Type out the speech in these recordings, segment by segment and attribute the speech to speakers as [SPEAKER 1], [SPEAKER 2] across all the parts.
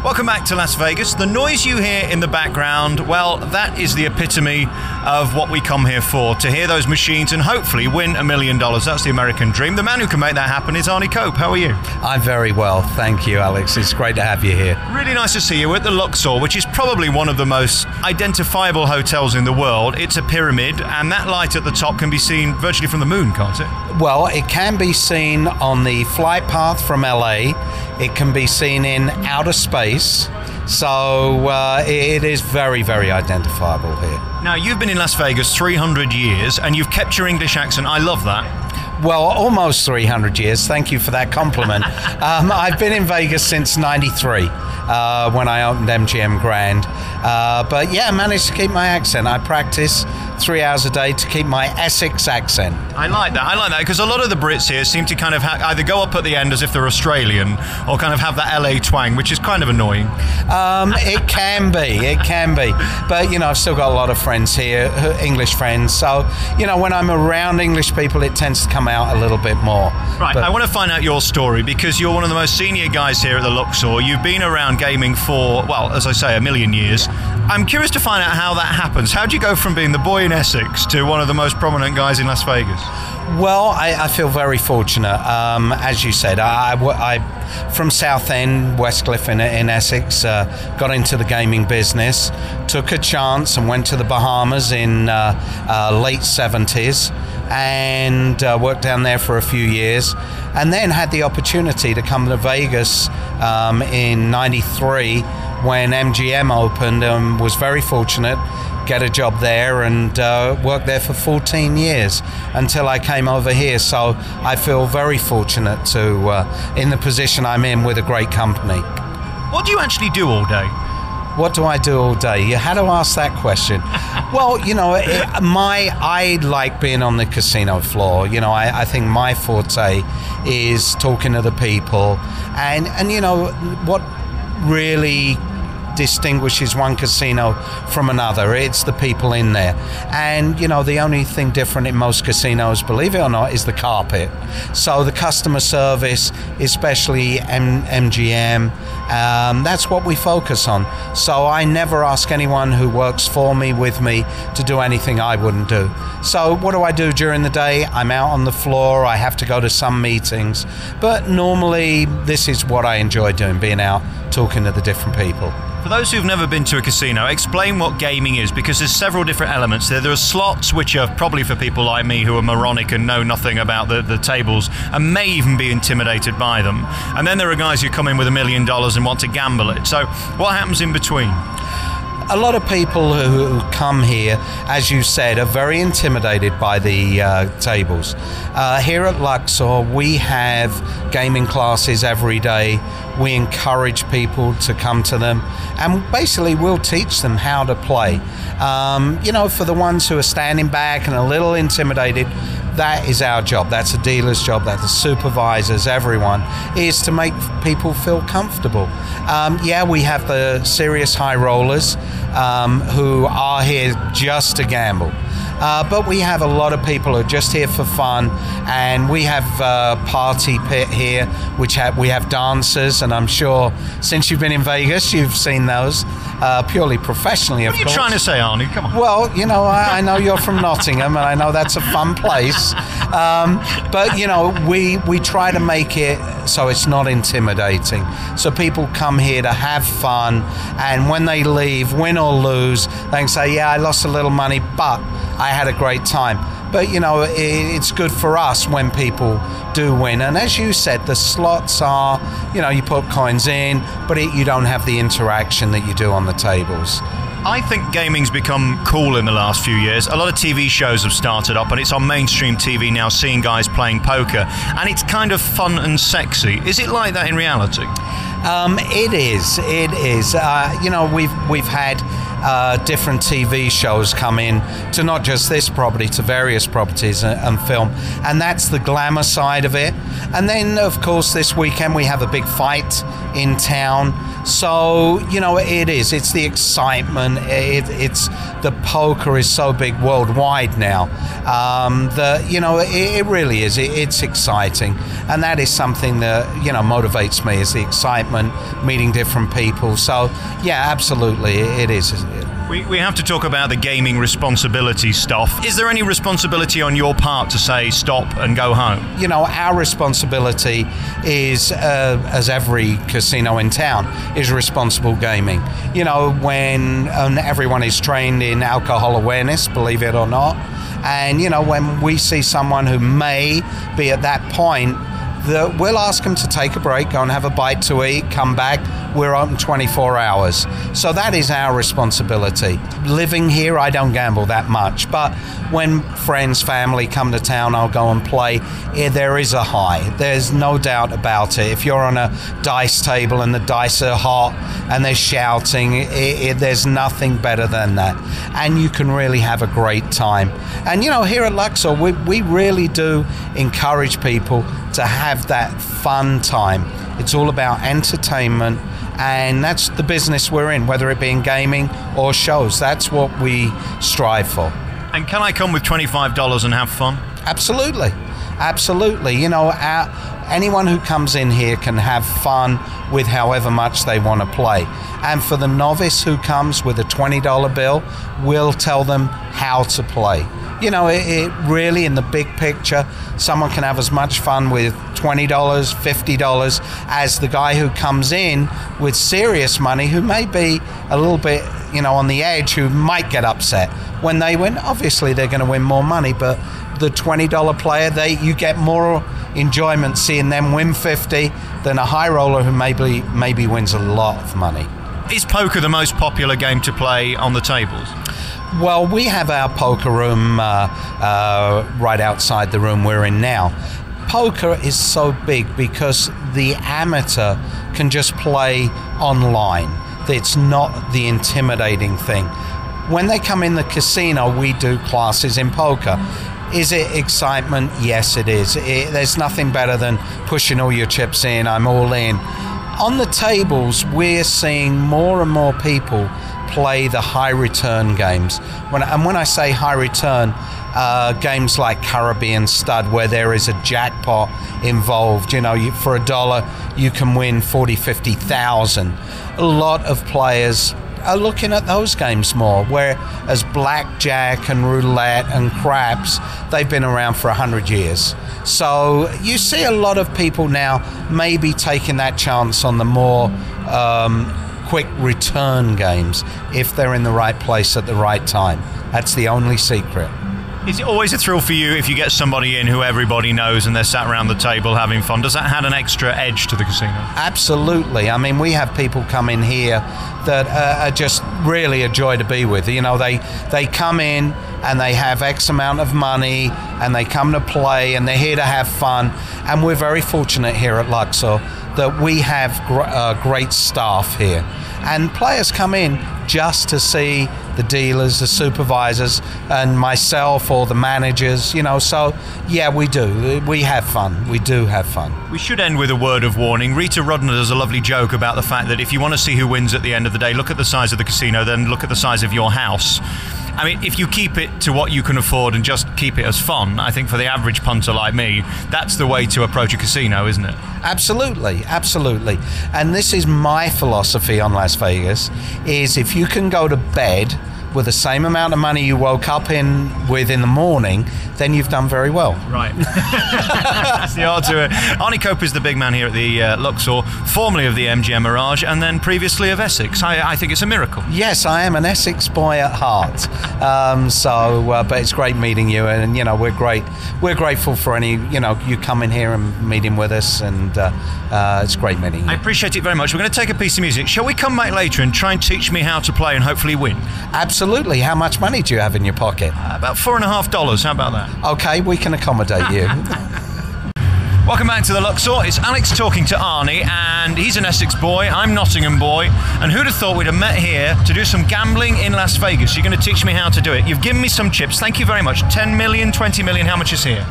[SPEAKER 1] Welcome back to Las Vegas. The noise you hear in the background, well, that is the epitome of what we come here for, to hear those machines and hopefully win $1 million. That's the American dream. The man who can make that happen is Arnie. How are you?
[SPEAKER 2] I'm very well, thank you, Alex. It's great to have you here.
[SPEAKER 1] Really nice to see you at the Luxor, which is probably one of the most identifiable hotels in the world. It's a pyramid, and that light at the top can be seen virtually from the moon, can't it?
[SPEAKER 2] Well, it can be seen on the flight path from LA. It can be seen in outer space. So it is very, very identifiable here.
[SPEAKER 1] Now, you've been in Las Vegas 300 years, and you've kept your English accent. I love that.
[SPEAKER 2] Well, almost 300 years. Thank you for that compliment. I've been in Vegas since '93 when I opened MGM Grand. But yeah, I managed to keep my accent. I practice 3 hours a day to keep my Essex accent.
[SPEAKER 1] I like that because a lot of the Brits here seem to kind of either go up at the end as if they're Australian or kind of have that LA twang, which is kind of annoying.
[SPEAKER 2] It can be. But, you know, I've still got a lot of friends here, English friends. So, you know, when I'm around English people, it tends to come out a little bit more.
[SPEAKER 1] Right, but I want to find out your story because you're one of the most senior guys here at the Luxor. You've been around gaming for, well, as I say, 1 million years. I'm curious to find out how that happens. How do you go from being the boy in Essex to one of the most prominent guys in Las Vegas?
[SPEAKER 2] Well, I feel very fortunate. As you said, I from Southend, Westcliff in Essex, got into the gaming business, took a chance and went to the Bahamas in late 70s and worked down there for a few years, and then had the opportunity to come to Vegas in '93 when MGM opened, and was very fortunate, get a job there and worked there for 14 years until I came over here. So I feel very fortunate to in the position I'm in with a great company.
[SPEAKER 1] What do you actually do all day?
[SPEAKER 2] What do I do all day? You had to ask that question. Well, you know, I like being on the casino floor. You know, I think my forte is talking to the people, and you know what really distinguishes one casino from another. It's the people in there. And, you know, the only thing different in most casinos, believe it or not, is the carpet. So the customer service, especially MGM, that's what we focus on. So I never ask anyone who works for me, with me, to do anything I wouldn't do. So what do I do during the day? I'm out on the floor. I have to go to some meetings. But normally, this is what I enjoy doing, being out, talking to the different people.
[SPEAKER 1] For those who've never been to a casino, explain what gaming is, because there's several different elements there. There are slots, which are probably for people like me who are moronic and know nothing about the tables and may even be intimidated by them. And then there are guys who come in with $1 million and want to gamble it. So what happens in between?
[SPEAKER 2] A lot of people who come here, as you said, are very intimidated by the tables. Here at Luxor, we have gaming classes every day. We encourage people to come to them, and basically we'll teach them how to play. You know, for the ones who are standing back and a little intimidated, that is our job. That's a dealer's job. That's the supervisors, everyone, is to make people feel comfortable. Yeah, we have the serious high rollers who are here just to gamble. But we have a lot of people who are just here for fun, and we have a party pit here, which we have dancers, and I'm sure since you've been in Vegas, you've seen those, purely professionally, of course.
[SPEAKER 1] What are you trying to say, Arnie? Come on.
[SPEAKER 2] Well, you know, I know you're from Nottingham, and I know that's a fun place. But, you know, we try to make it so it's not intimidating. So people come here to have fun, and when they leave, win or lose, they can say, yeah, I lost a little money, but I had a great time. But, you know, it's good for us when people do win. And as you said, the slots are, you know, you put coins in, but you don't have the interaction that you do on the tables.
[SPEAKER 1] I think gaming's become cool in the last few years. A lot of TV shows have started up, and it's on mainstream TV now, seeing guys playing poker, and it's kind of fun and sexy. Is it like that in reality?
[SPEAKER 2] It is. You know, we've had different TV shows come in to not just this property, to various properties and film. And that's the glamour side of it. And then, of course, this weekend we have a big fight in town. So, you know, it's the excitement. It's the poker is so big worldwide now. It really is. It's exciting. And that is something that, you know, motivates me, is the excitement, meeting different people. So, yeah, absolutely, it is.
[SPEAKER 1] We have to talk about the gaming responsibility stuff. Is there any responsibility on your part to say stop and go home?
[SPEAKER 2] You know, our responsibility is, as every casino in town, is responsible gaming. You know, when everyone is trained in alcohol awareness, believe it or not, and, you know, when we see someone who may be at that point, we'll ask them to take a break, go and have a bite to eat, come back. We're open 24 hours. So that is our responsibility. Living here, I don't gamble that much, but when friends, family come to town, I'll go and play. There is a high. There's no doubt about it. If you're on a dice table and the dice are hot and they're shouting, there's nothing better than that. And you can really have a great time. And, you know, here at Luxor, we really do encourage people to have that fun time. It's all about entertainment, and that's the business we're in, whether it be in gaming or shows. That's what we strive for.
[SPEAKER 1] And can I come with $25 and have fun?
[SPEAKER 2] Absolutely. Absolutely. You know, anyone who comes in here can have fun with however much they want to play. And for the novice who comes with a $20 bill, we'll tell them how to play. You know, it really, in the big picture, someone can have as much fun with $20, $50 as the guy who comes in with serious money, who may be a little bit, you know, on the edge, who might get upset. When they win, obviously they're going to win more money, but the $20 player, you get more enjoyment seeing them win 50 than a high roller who maybe wins a lot of money.
[SPEAKER 1] Is poker the most popular game to play on the tables?
[SPEAKER 2] Well, we have our poker room right outside the room we're in now. Poker is so big because the amateur can just play online. It's not the intimidating thing. When they come in the casino, we do classes in poker. Is it excitement? Yes, it is. There's nothing better than pushing all your chips in, I'm all in. On the tables, we're seeing more and more people play the high return games. When I say high return, games like Caribbean Stud, where there is a jackpot involved. You know, for $1 you can win 40, 50,000. A lot of players are looking at those games more, whereas blackjack and roulette and craps, they've been around for 100 years. So you see a lot of people now maybe taking that chance on the more quick return games if they're in the right place at the right time. That's the only secret.
[SPEAKER 1] Is it always a thrill for you if you get somebody in who everybody knows and they're sat around the table having fun? Does that add an extra edge to the casino? Absolutely.
[SPEAKER 2] I mean, we have people come in here that are just really a joy to be with. You know, they come in and they have X amount of money and they come to play and they're here to have fun. And we're very fortunate here at Luxor that we have great staff here. And players come in just to see the dealers, the supervisors, and myself or the managers, you know. So, yeah, we do. We have fun. We do have fun.
[SPEAKER 1] We should end with a word of warning. Rita Rodner does a lovely joke about the fact that if you want to see who wins at the end of the day, look at the size of the casino, then look at the size of your house. I mean, if you keep it to what you can afford and just keep it as fun, I think for the average punter like me, that's the way to approach a casino, isn't it?
[SPEAKER 2] Absolutely, absolutely. And this is my philosophy on Las Vegas, is if you can go to bed with the same amount of money you woke up with in the morning, then you've done very well.
[SPEAKER 1] Right. That's the art to it. Arnie Cope is the big man here at the Luxor, formerly of the MGM Mirage, and then previously of Essex. I think it's a miracle.
[SPEAKER 2] Yes, I am an Essex boy at heart. But it's great meeting you, and, you know, we're grateful for you coming here and meeting with us, and it's great meeting you.
[SPEAKER 1] I appreciate it very much. We're going to take a piece of music. Shall we come back later and try and teach me how to play and hopefully win?
[SPEAKER 2] Absolutely. How much money do you have in your pocket?
[SPEAKER 1] About $4.50. How about that?
[SPEAKER 2] Okay, we can accommodate you.
[SPEAKER 1] Welcome back to the Luxor. It's Alex talking to Arnie, and he's an Essex boy, I'm Nottingham boy, and who'd have thought we'd have met here to do some gambling in Las Vegas? You're going to teach me how to do it. You've given me some chips, thank you very much. 10 million, 20 million, how much is here?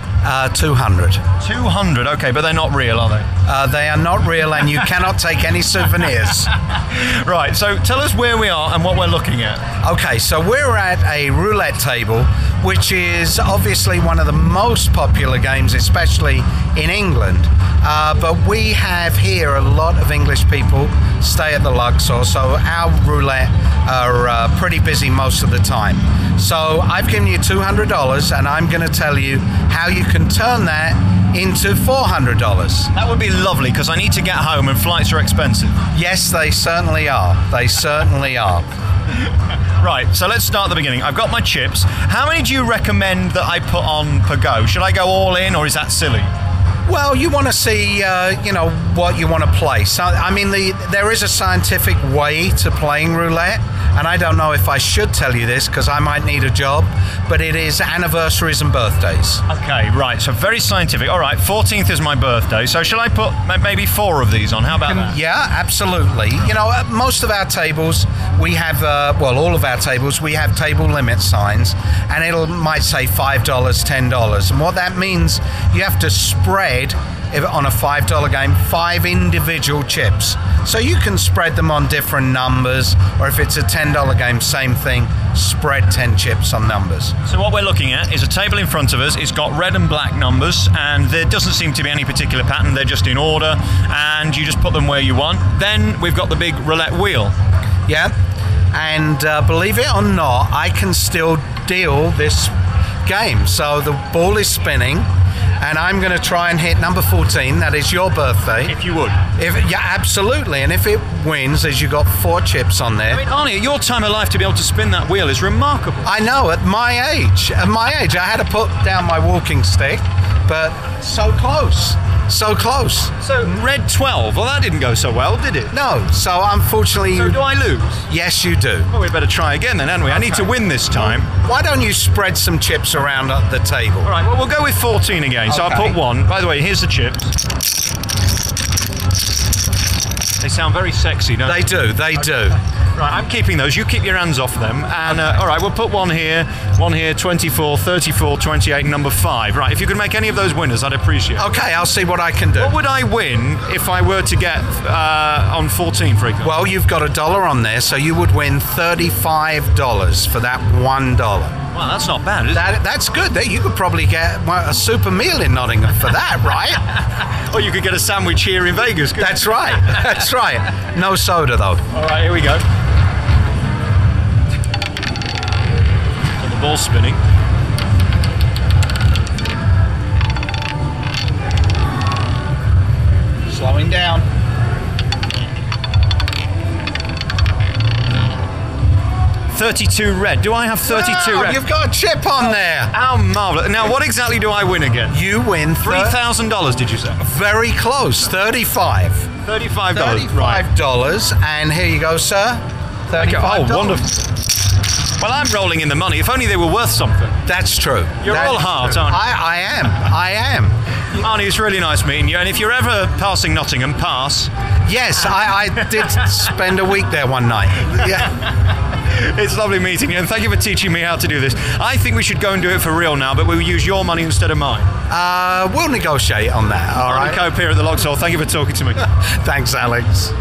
[SPEAKER 2] 200.
[SPEAKER 1] 200, okay, but they're not real, are they?
[SPEAKER 2] They are not real, and you cannot take any souvenirs.
[SPEAKER 1] Right, so tell us where we are and what we're looking at.
[SPEAKER 2] Okay, so we're at a roulette table, which is obviously one of the most popular games, especially in England. But we have here a lot of English people stay at the Luxor, so our roulette are pretty busy most of the time. So I've given you $200, and I'm going to tell you how you can turn that into $400.
[SPEAKER 1] That would be lovely, because I need to get home and flights are expensive.
[SPEAKER 2] Yes, they certainly are. They certainly are.
[SPEAKER 1] Right, so let's start at the beginning. I've got my chips. How many do you recommend that I put on per go? Should I go all in, or is that silly?
[SPEAKER 2] Well, you want to see, what you want to play. So, I mean, there is a scientific way to playing roulette, and I don't know if I should tell you this because I might need a job, but it is anniversaries and birthdays.
[SPEAKER 1] Okay, right, so very scientific. All right, 14th is my birthday, so shall I put maybe 4 of these on? How about that?
[SPEAKER 2] Yeah, absolutely. Most of our tables, we have, all of our tables, we have table limit signs, and it might say $5, $10, and what that means, you have to spread on a $5 game 5 individual chips, so you can spread them on different numbers, or if it's a $10 game, same thing, spread 10 chips on numbers.
[SPEAKER 1] So what we're looking at is a table in front of us. It's got red and black numbers, and there doesn't seem to be any particular pattern. They're just in order, and you just put them where you want. Then we've got the big roulette wheel.
[SPEAKER 2] Yeah, and believe it or not, I can still deal this game. So the ball is spinning, and I'm going to try and hit number 14. That is your birthday.
[SPEAKER 1] If you would.
[SPEAKER 2] Yeah, absolutely. And if it wins, as you got 4 chips on there.
[SPEAKER 1] I mean, Arnie, at your time of life to be able to spin that wheel is remarkable.
[SPEAKER 2] I know. At my age, I had to put down my walking stick, but so close. So close.
[SPEAKER 1] So red 12. Well, that didn't go so well, did it?
[SPEAKER 2] No. So unfortunately,
[SPEAKER 1] So do I lose?
[SPEAKER 2] Yes, you do.
[SPEAKER 1] Well, we better try again then, hadn't we? I need to win this time.
[SPEAKER 2] Why don't you spread some chips around the table?
[SPEAKER 1] All right. Well, we'll go with 14 again. So
[SPEAKER 2] Okay.
[SPEAKER 1] I'll put 1. By the way, here's the chips. They sound very sexy, don't they?
[SPEAKER 2] They do.
[SPEAKER 1] Right, I'm keeping those. You keep your hands off them. And all right, we'll put 1 here, 24, 34, 28, and number 5. Right, if you could make any of those winners, I'd appreciate it.
[SPEAKER 2] Okay, I'll see what I can do.
[SPEAKER 1] What would I win if I were to get on 14, for example?
[SPEAKER 2] Well, you've got $1 on there, so you would win $35 for that $1.
[SPEAKER 1] Well, that's not bad, is it?
[SPEAKER 2] That's good. You could probably get a super meal in Nottingham for that, right?
[SPEAKER 1] Or you could get a sandwich here in Vegas.
[SPEAKER 2] That's right. That's right. No soda, though.
[SPEAKER 1] All right, here we go. So the ball's spinning.
[SPEAKER 2] Slowing down.
[SPEAKER 1] $32 red. Do I have 32 red?
[SPEAKER 2] You've got a chip on there.
[SPEAKER 1] How marvelous. Now, what exactly do I win again?
[SPEAKER 2] You win
[SPEAKER 1] $3,000, did you say?
[SPEAKER 2] Very close. $35.
[SPEAKER 1] $35. Right.
[SPEAKER 2] $35, and here you go, sir. $35.
[SPEAKER 1] Oh, wonderful. Well, I'm rolling in the money. If only they were worth something.
[SPEAKER 2] That's true.
[SPEAKER 1] You're all heart, aren't you?
[SPEAKER 2] I am.
[SPEAKER 1] Arnie, it's really nice meeting you. And if you're ever passing Nottingham, pass.
[SPEAKER 2] Yes, I did spend a week there one night. Yeah.
[SPEAKER 1] It's lovely meeting you, and thank you for teaching me how to do this. I think we should go and do it for real now, but we'll use your money instead of mine.
[SPEAKER 2] We'll negotiate on that, all right?
[SPEAKER 1] Arnie Cope here at the Luxor. Thank you for talking to me.
[SPEAKER 2] Thanks, Alex.